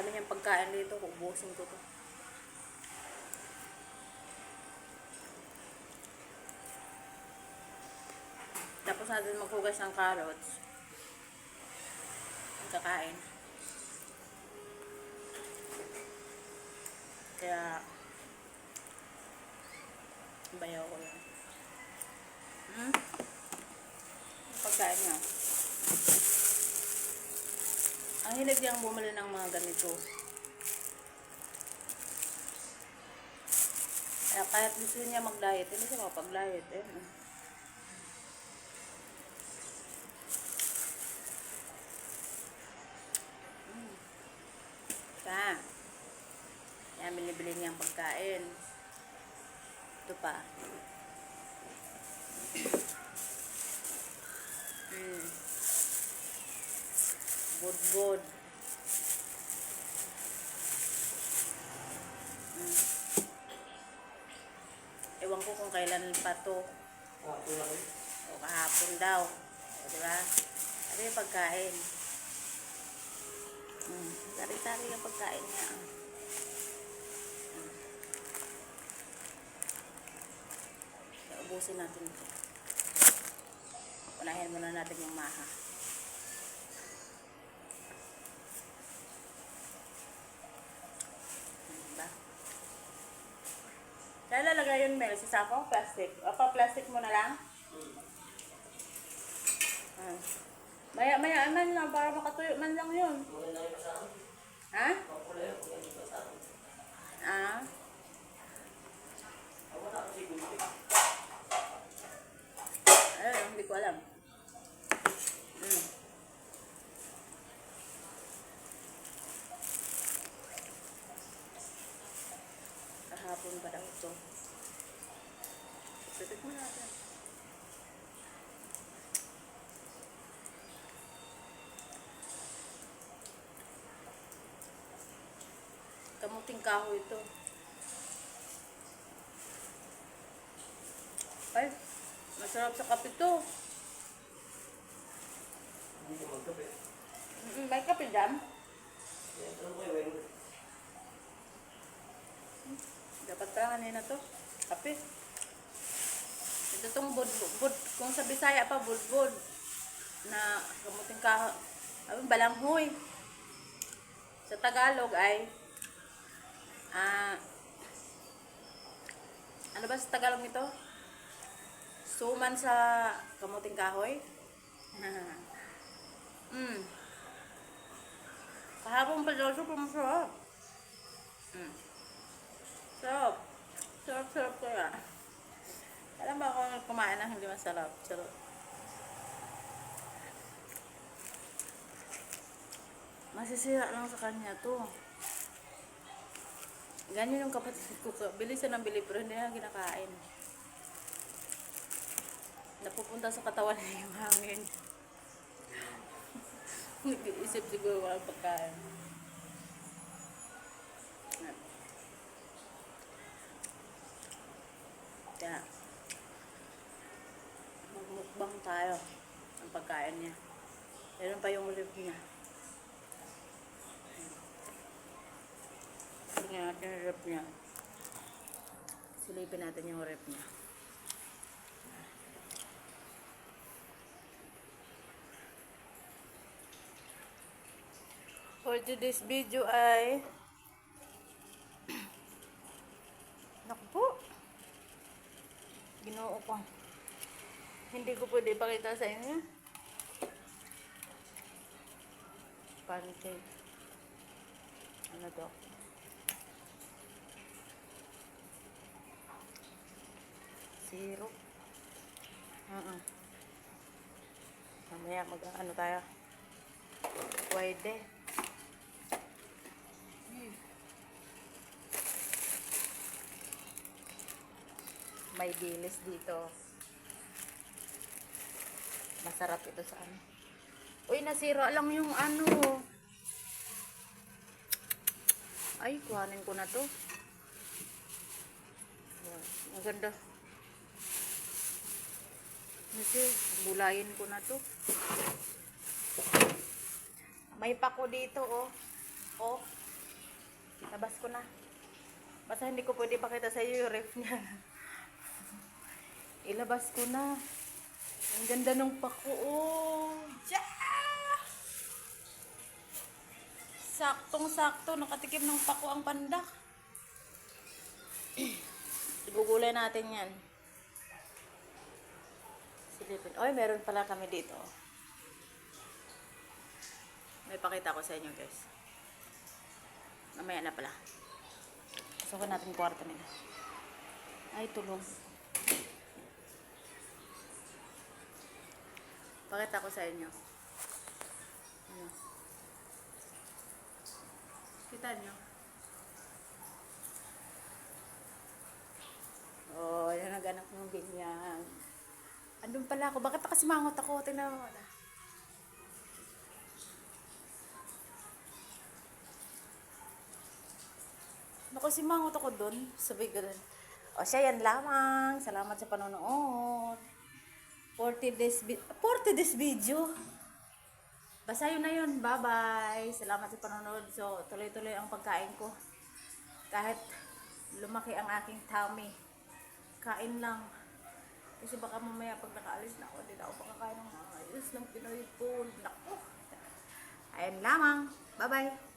dami niyang pagkain dito. Ubusin ko to. Tapos natin maghugas ng carrots. Ang kakain. Kaya, bayaw ko yan. Pagkain niya. Ang hilig niyang bumili ng mga ganito. Kaya kahit gusto niya mag-diet, hindi siya makapag-diet. Kaya, yan, binibili niyang pagkain. Ito pa. Good. Ewan ko kung kailan pa to. O kahapon daw. O, diba? Ano yung pagkain? Sari-sari yung pagkain niya. Ubusin natin ito. Unahin muna natin yung maha. Diba? Kaya lalagay yun, Mel, sa sakong plastic. Plastic mo na lang. Maya man lang para makatuyo man lang yun. Ha? Hindi ko alam. Kahapon pa daw ito. Titik mo natin. Kamuting kahoy ito. Ay, masarap sa kape ito. May kape dyan? Dapat pala kanina to. Kape. Ito tong budbud. Kung sa Bisaya pa, budbud. Na kamuting kahoy. Balanghoy. Sa Tagalog ay ano ba sa Tagalog nito? Suman sa kamuting kahoy. Kahapon pa daw super masarap. Sarap kaya. Alam ba kung kumain ng hindi masarap? Sarap. Masisira lang sa kanya to. Ganyan yung kapatid ko. Bili siya ng bili pero hindi na kinakain. Napupunta sa katawan niya yung hangin. Nag-iisip siguro walang pagkain. Kaya, magmukbang tayo ang pagkain niya. Meron pa yung rib niya. Tingnan natin yung rib niya. Silipin natin yung rib niya. For today's video ay naku po, Ginoo ko, hindi ko pwede ipakita sa inyo. Pancake. Ano to? Syrup. Mamaya mag-ano tayo. Pwede. May dilis dito. Masarap ito sa ano. Uy, nasira lang yung ano. Ay, kuhanin ko na to. Maganda. Kasi, bulayin ko na to. May pako dito, oh. Oh. Labas ko na. Basta hindi ko pwede pakita sa iyo yung ref niya. Ilabas ko na. Ang ganda ng pako. Oh. Yeah! Saktong-sakto. Nakatikim ng pako ang pandak. Igugulay natin yan. Silipin. Oy, meron pala kami dito. May pakita ko sa inyo, guys. Mamaya na pala. Pasukin natin kwarto nila. Ay, tulong. Pakita ko sa inyo. Ano? Kita nyo? Oh, yan ang anak ng binyag. Andun pala ako. Bakit kasi mangot ako? Tingnan mo na. Naku, si mangot ako dun. Sabi ko dun. O siya, yan lamang. Salamat sa panonood. 40 days video. Basta yun na yun. Bye-bye. Salamat sa panonood. So, tuloy-tuloy ang pagkain ko. Kahit lumaki ang aking tummy. Kain lang. Kasi baka mamaya pag nakaalis na ako, hindi na ako makakain ng ayos ng Pinoy food. Naku. Ayun lamang. Bye-bye.